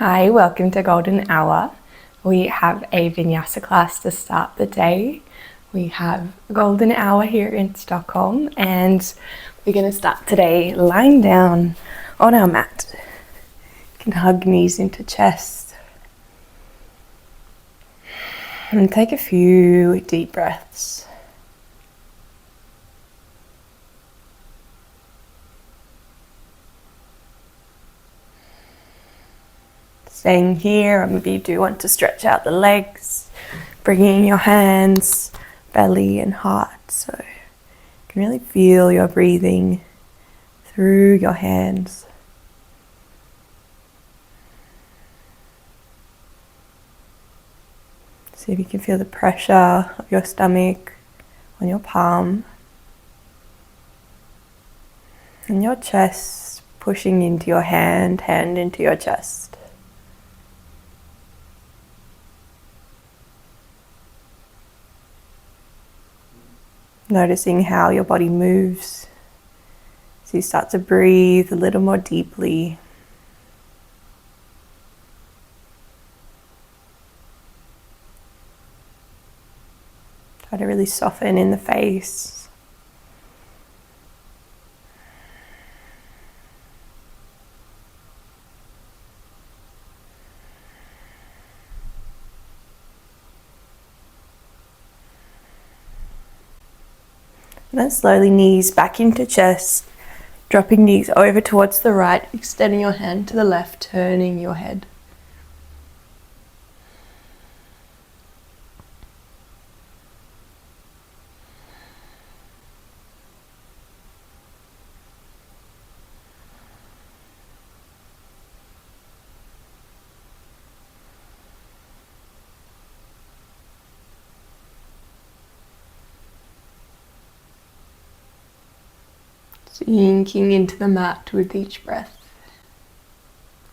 Hi, welcome to Golden Hour. We have a Vinyasa class to start the day. We have Golden Hour here in Stockholm and we're going to start today lying down on our mat. You can hug knees into chest and take a few deep breaths. Staying here, or maybe you do want to stretch out the legs, bringing your hands, belly and heart, so you can really feel your breathing through your hands. See if you can feel the pressure of your stomach on your palm and your chest pushing into your hand into your chest. Noticing how your body moves as you start to breathe a little more deeply. Try to really soften in the face. And then slowly knees back into chest, dropping knees over towards the right, extending your hand to the left, turning your head. Sinking into the mat with each breath.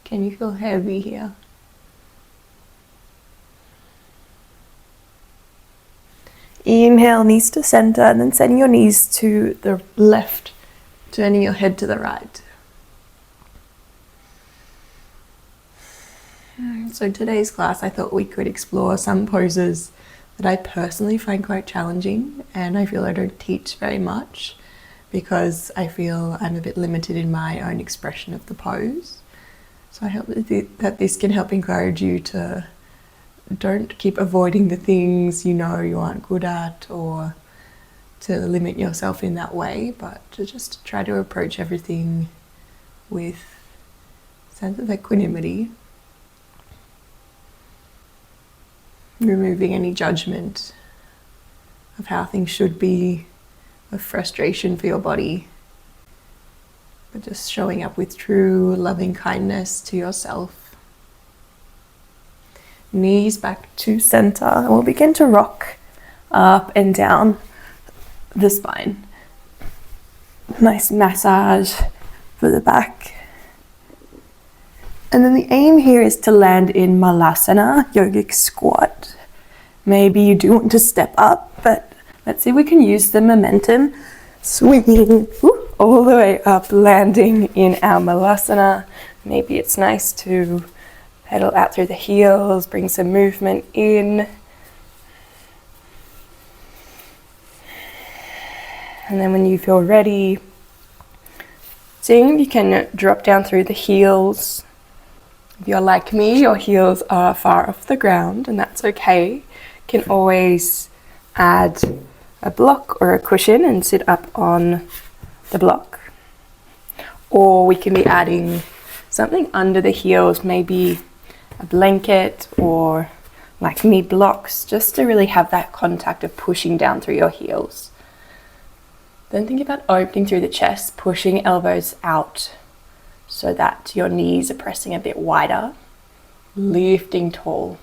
Can you feel heavy here? Inhale, knees to center, and then sending your knees to the left, turning your head to the right. So today's class, I thought we could explore some poses that I personally find quite challenging, and I feel I don't teach very much, because I feel I'm a bit limited in my own expression of the pose. So I hope that this can help encourage you to don't keep avoiding the things you know you aren't good at, or to limit yourself in that way, but to just try to approach everything with a sense of equanimity, removing any judgment of how things should be, of frustration for your body, but just showing up with true loving kindness to yourself. Knees back to center, and we'll begin to rock up and down the spine. Nice massage for the back. And then the aim here is to land in Malasana, yogic squat. Maybe you do want to step up, but let's see if we can use the momentum, swinging all the way up, landing in our Malasana. Maybe it's nice to pedal out through the heels, bring some movement in. And then when you feel ready, seeing if you can drop down through the heels. If you're like me, your heels are far off the ground, and that's okay. You can always add a block or a cushion and sit up on the block. Or we can be adding something under the heels, maybe a blanket or like me blocks, just to really have that contact of pushing down through your heels. Then think about opening through the chest, pushing elbows out so that your knees are pressing a bit wider, lifting tall.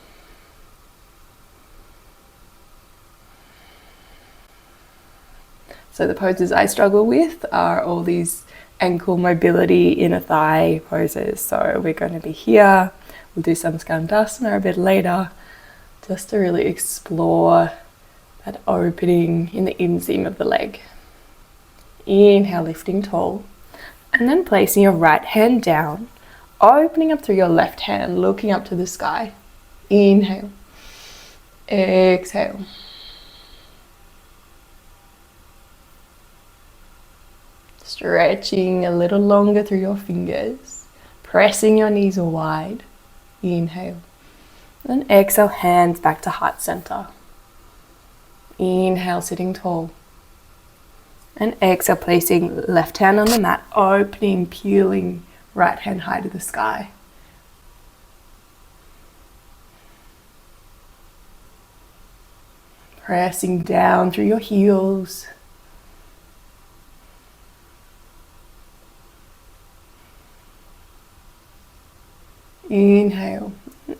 So the poses I struggle with are all these ankle mobility, inner thigh poses. So we're going to be here. We'll do some Skandasana a bit later, just to really explore that opening in the inseam of the leg. Inhale, lifting tall. And then placing your right hand down opening up through your left hand, looking up to the sky. Inhale. Exhale. Stretching a little longer through your fingers. Pressing your knees wide. Inhale. And exhale, hands back to heart center. Inhale, sitting tall. And exhale, placing left hand on the mat, opening, peeling right hand high to the sky. Pressing down through your heels. Inhale.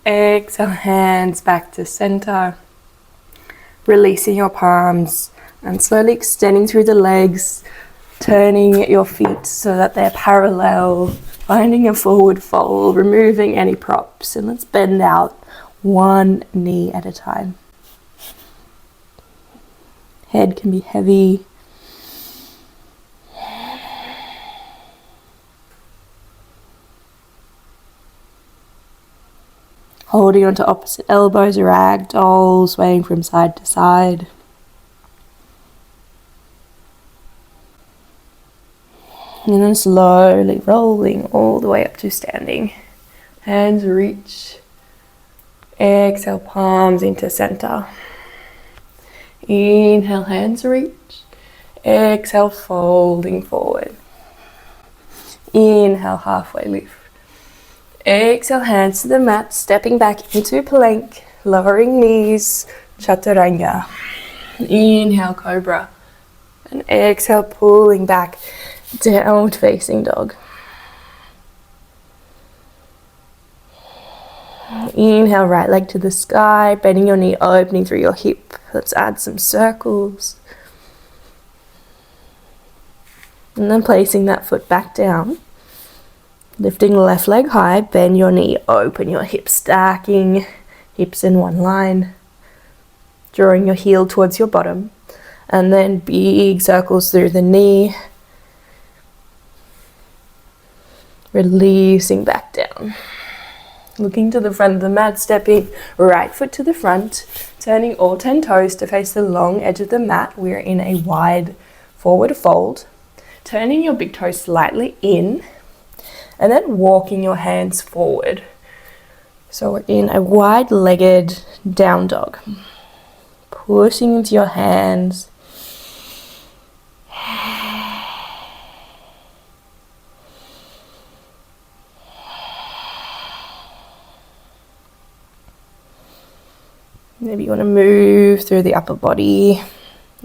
Exhale, hands back to center. Releasing your palms and slowly extending through the legs, turning your feet so that they're parallel, finding a forward fold, removing any props, and let's bend out one knee at a time. Head can be heavy. Holding onto opposite elbows, ragdoll, swaying from side to side. And then slowly rolling all the way up to standing. Hands reach. Exhale, palms into center. Inhale, hands reach. Exhale, folding forward. Inhale, halfway lift. Exhale, hands to the mat, stepping back into plank, lowering knees, chaturanga. Inhale, cobra. And exhale, pulling back, downward facing dog. Inhale, right leg to the sky, bending your knee, opening through your hip. Let's add some circles. And then placing that foot back down. Lifting the left leg high, bend your knee, open your hip, stacking hips in one line. Drawing your heel towards your bottom. And then big circles through the knee. Releasing back down. Looking to the front of the mat, stepping right foot to the front. Turning all 10 toes to face the long edge of the mat. We're in a wide forward fold. Turning your big toe slightly in. And then walking your hands forward. So we're in a wide-legged down dog. Pushing into your hands. Maybe you want to move through the upper body.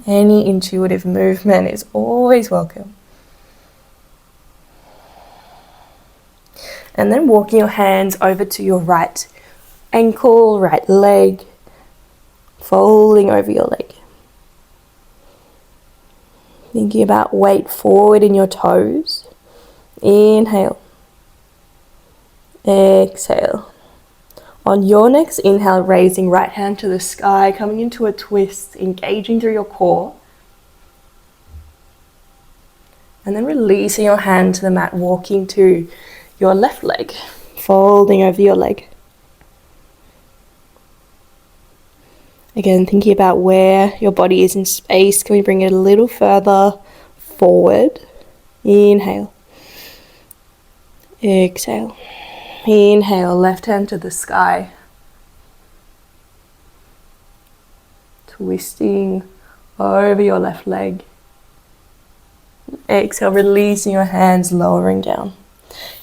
Any intuitive movement is always welcome. And then walking your hands over to your right ankle, right leg, folding over your leg. Thinking about weight forward in your toes. Inhale. Exhale. On your next inhale, raising right hand to the sky, coming into a twist, engaging through your core. And then releasing your hand to the mat, walking to your left leg, folding over your leg. Again, thinking about where your body is in space. Can we bring it a little further forward? Inhale. Exhale. Inhale, left hand to the sky. Twisting over your left leg. Exhale, releasing your hands, lowering down.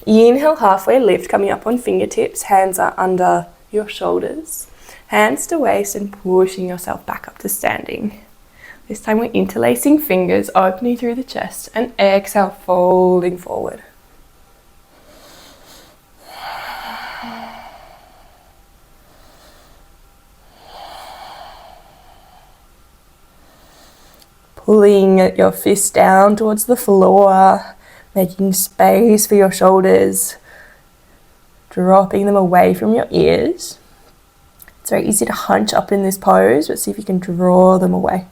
Inhale, halfway lift, coming up on fingertips. Hands are under your shoulders. Hands to waist and pushing yourself back up to standing. This time we're interlacing fingers, opening through the chest, and exhale, folding forward. Pulling your fist down towards the floor, making space for your shoulders, dropping them away from your ears. It's very easy to hunch up in this pose, but see if you can draw them away.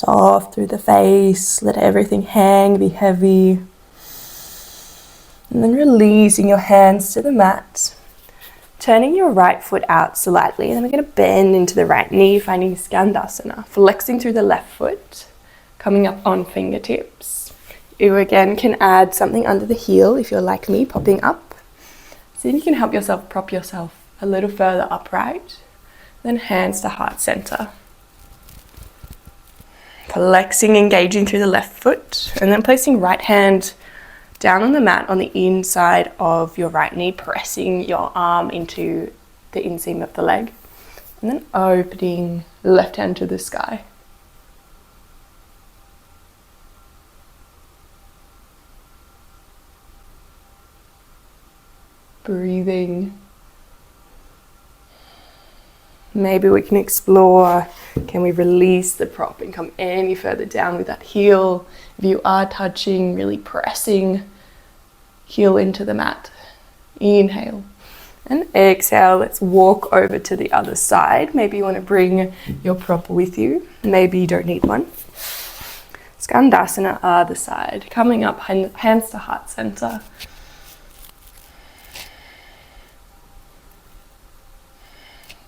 soft through the face. Let everything hang, be heavy. And then releasing your hands to the mat. Turning your right foot out slightly. And then we're going to bend into the right knee, finding Skandasana. Flexing through the left foot. Coming up on fingertips. You again can add something under the heel if you're like me, popping up. So then you can help yourself prop yourself a little further upright. Then hands to heart center. Flexing, engaging through the left foot. And then placing right hand down on the mat on the inside of your right knee, pressing your arm into the inseam of the leg. And then opening the left hand to the sky. Breathing. Maybe we can explore, can we release the prop and come any further down with that heel? If you are touching, really pressing heel into the mat. Inhale and exhale. Let's walk over to the other side. Maybe you want to bring your prop with you. Maybe you don't need one. Skandasana, other side. Coming up, hands to heart center.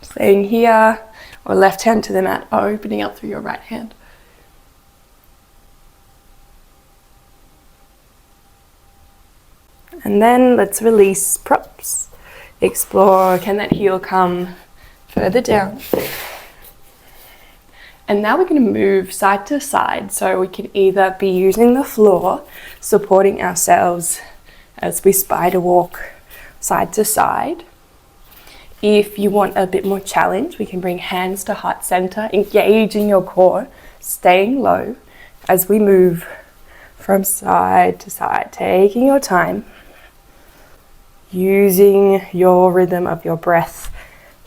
Staying here, or left hand to the mat, opening up through your right hand. And then let's release props. Explore, can that heel come further down? And now we're going to move side to side. So we can either be using the floor, supporting ourselves as we spider walk side to side. If you want a bit more challenge, we can bring hands to heart center, engaging your core, staying low as we move from side to side, taking your time, using your rhythm of your breath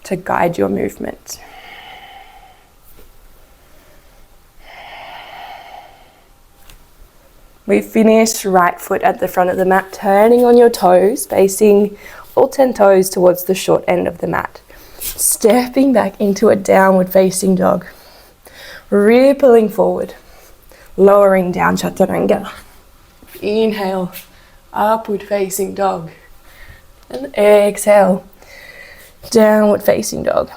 to guide your movement. We finish right foot at the front of the mat, turning on your toes, facing all 10 toes towards the short end of the mat. Stepping back into a downward facing dog. Rippling forward. Lowering down, chaturanga. Inhale, upward facing dog. And exhale, downward facing dog.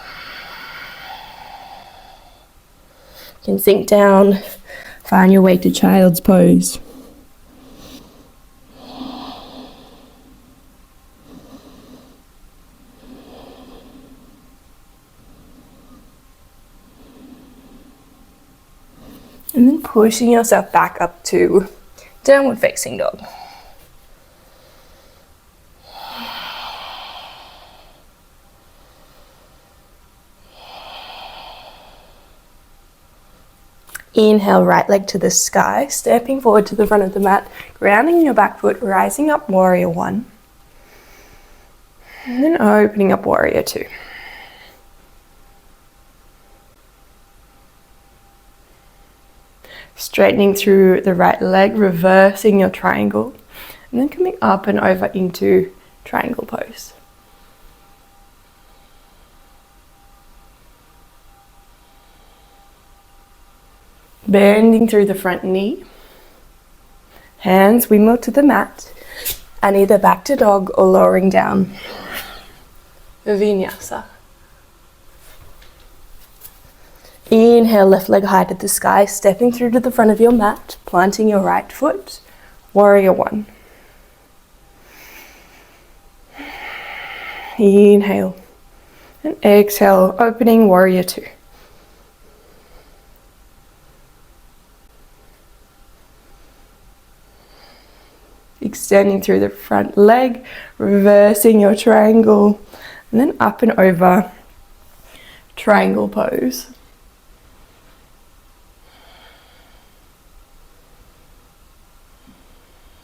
You can sink down, find your way to child's pose. And then pushing yourself back up to downward facing dog. Inhale, right leg to the sky, stepping forward to the front of the mat, grounding your back foot, rising up, warrior one. And then opening up, warrior two. Straightening through the right leg, reversing your triangle, and then coming up and over into triangle pose. Bending through the front knee. Hands windmill to the mat, and either back to dog or lowering down. Vinyasa. Inhale, left leg high to the sky, stepping through to the front of your mat, planting your right foot, warrior one. Inhale, and exhale, opening warrior two. Extending through the front leg, reversing your triangle, and then up and over, triangle pose.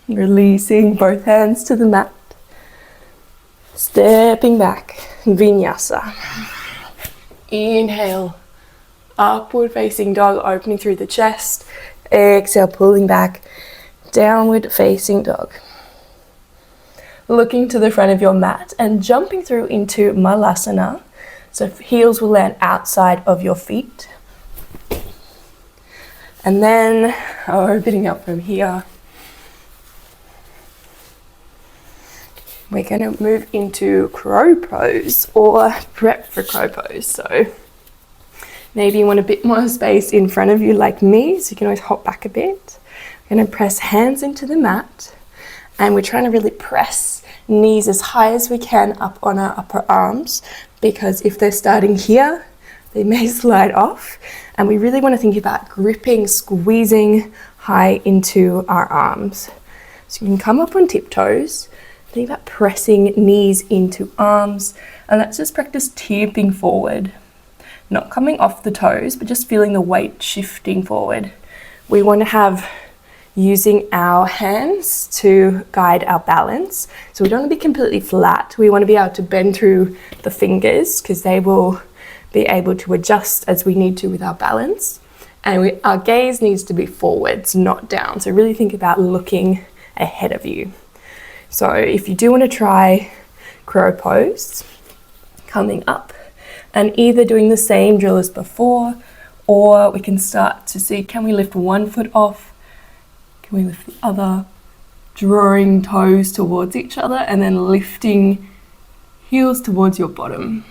Releasing both hands to the mat. Stepping back, Vinyasa. Inhale, upward facing dog, opening through the chest. Exhale, pulling back, downward facing dog. Looking to the front of your mat and jumping through into Malasana. So heels will land outside of your feet. And then opening up from here, we're going to move into crow pose or prep for crow pose. So maybe you want a bit more space in front of you like me, so you can always hop back a bit. We're going to press hands into the mat, and we're trying to really press knees as high as we can up on our upper arms, because if they're starting here, they may slide off. And we really want to think about gripping, squeezing high into our arms. So you can come up on tiptoes, think about pressing knees into arms, and let's just practice tipping forward. Not coming off the toes, but just feeling the weight shifting forward. We want to have using our hands to guide our balance. So we don't want to be completely flat. We want to be able to bend through the fingers, because they will be able to adjust as we need to with our balance. And our gaze needs to be forwards, not down. So really think about looking ahead of you. So if you do want to try crow pose, coming up and either doing the same drill as before, or we can start to see, can we lift one foot off? Can we lift the other? Drawing toes towards each other and then lifting heels towards your bottom.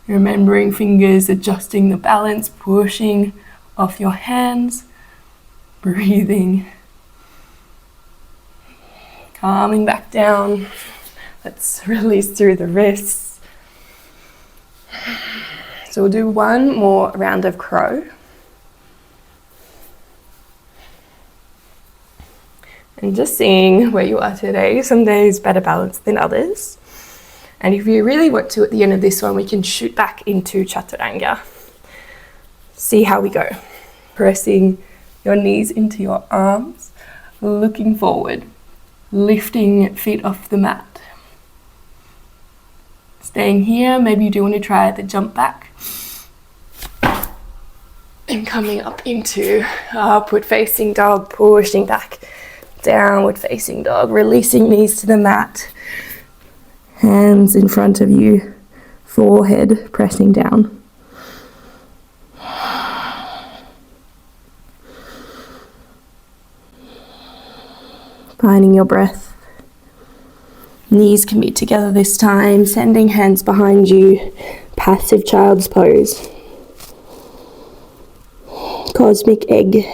Remembering fingers, adjusting the balance, pushing off your hands, breathing, calming back down. Let's release through the wrists. So we'll do one more round of crow. And just seeing where you are today. Some days better balance than others. And if you really want to, at the end of this one, we can shoot back into chaturanga. See how we go. Pressing your knees into your arms, looking forward, lifting feet off the mat. Staying here, maybe you do want to try the jump back. And coming up into upward facing dog, pushing back, downward facing dog, releasing knees to the mat. Hands in front of you, forehead pressing down. Finding your breath. Knees can meet together this time, sending hands behind you, passive child's pose. Cosmic egg.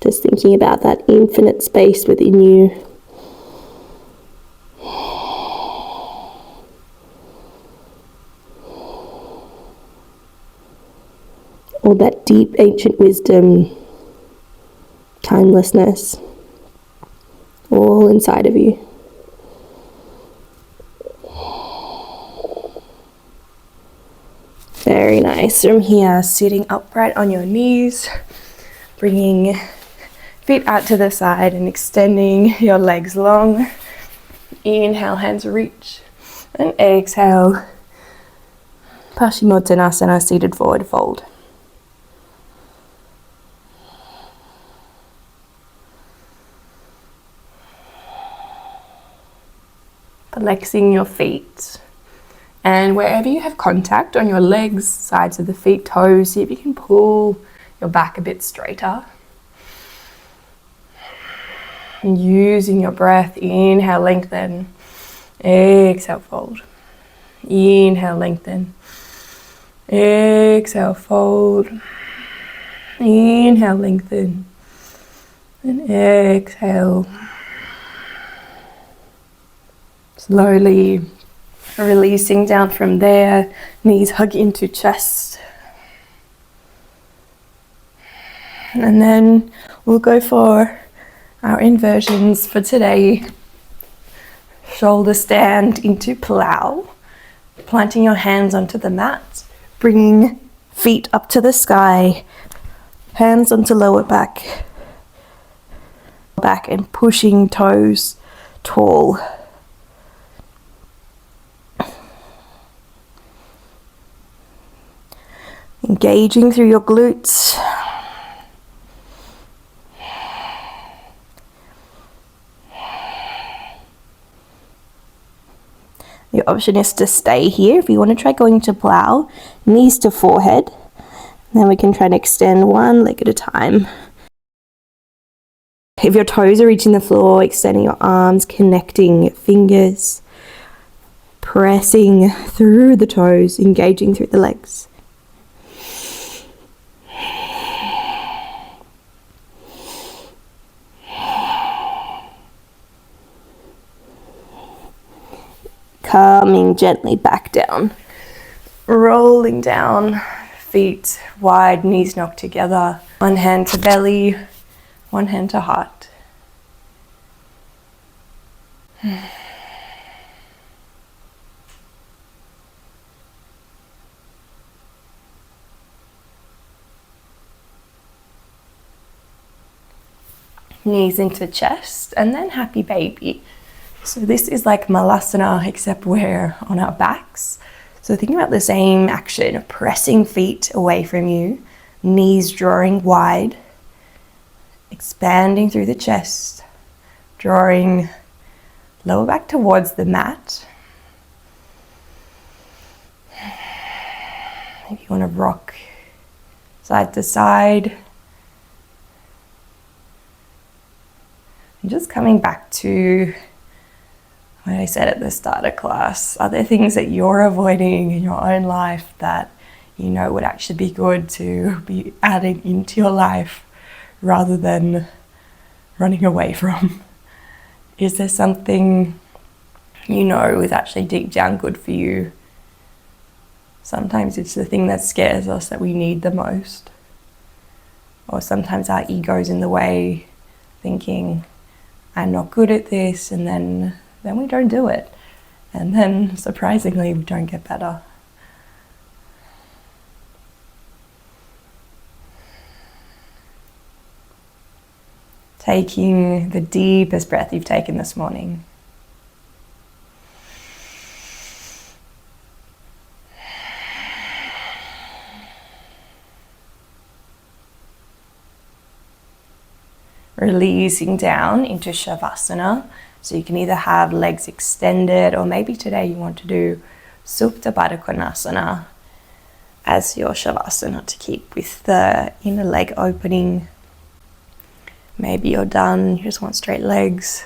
Just thinking about that infinite space within you. All that deep ancient wisdom, timelessness, all inside of you. Very nice. From here, sitting upright on your knees, bringing feet out to the side and extending your legs long. Inhale, hands reach. And exhale, Paschimottanasana, seated forward fold. Flexing your feet. And wherever you have contact on your legs, sides of the feet, toes, see if you can pull your back a bit straighter. And using your breath, inhale, lengthen. Exhale, fold. Inhale, lengthen. Exhale, fold. Inhale, lengthen. And exhale. Slowly releasing down from there. Knees hug into chest. And then we'll go for our inversions for today. Shoulder stand into plow. Planting your hands onto the mat. Bringing feet up to the sky. Hands onto lower back. Back and pushing toes tall. Engaging through your glutes. Your option is to stay here. If you want to try going to plow, knees to forehead. Then we can try and extend one leg at a time. If your toes are reaching the floor, extending your arms, connecting your fingers, pressing through the toes, engaging through the legs. Coming gently back down, rolling down, feet wide, knees knocked together, one hand to belly, one hand to heart. Knees into chest, and then happy baby. So this is like Malasana, except we're on our backs. So think about the same action, pressing feet away from you, knees drawing wide, expanding through the chest, drawing lower back towards the mat. Maybe you want to rock side to side. And just coming back to what I said at the start of class, are there things that you're avoiding in your own life that you know would actually be good to be adding into your life rather than running away from? Is there something you know is actually deep down good for you? Sometimes it's the thing that scares us that we need the most. Or sometimes our ego's in the way, thinking, I'm not good at this, and then we don't do it. And then, surprisingly, we don't get better. Taking the deepest breath you've taken this morning. Releasing down into Savasana. So you can either have legs extended, or maybe today you want to do Supta Baddha Konasana as your Shavasana to keep with the inner leg opening. Maybe you're done, you just want straight legs.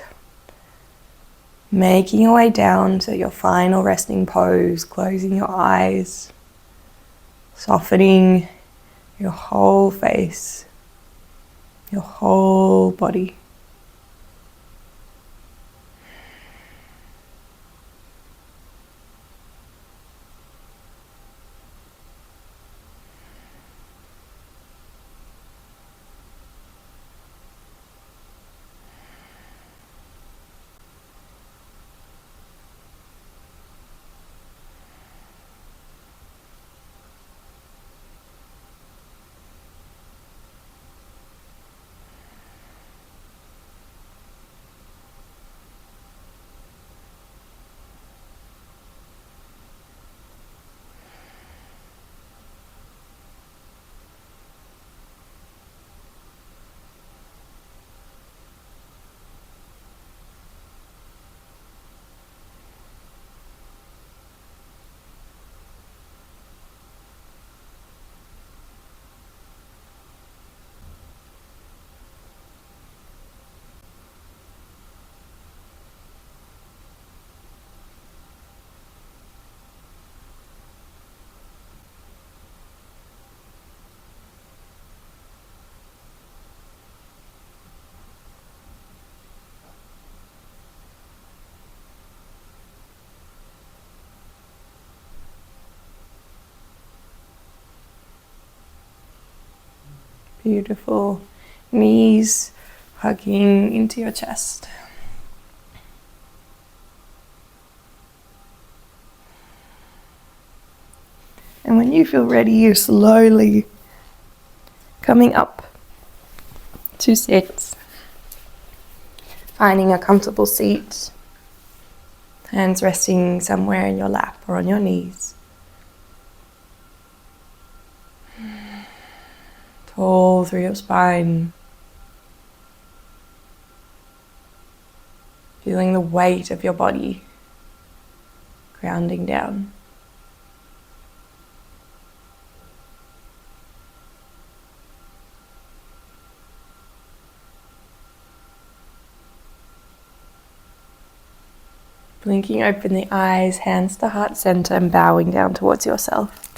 Making your way down to your final resting pose, closing your eyes, softening your whole face, your whole body. Beautiful. Knees hugging into your chest. And when you feel ready, you're slowly coming up to sit, finding a comfortable seat, hands resting somewhere in your lap or on your knees. Tall through your spine, feeling the weight of your body grounding down. Blinking open the eyes, hands to heart center, and bowing down towards yourself.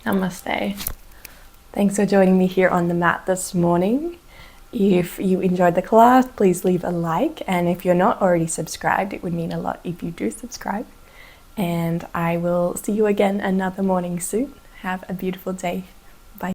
Namaste. Thanks for joining me here on the mat this morning. If you enjoyed the class, please leave a like. And if you're not already subscribed, it would mean a lot if you do subscribe. And I will see you again another morning soon. Have a beautiful day.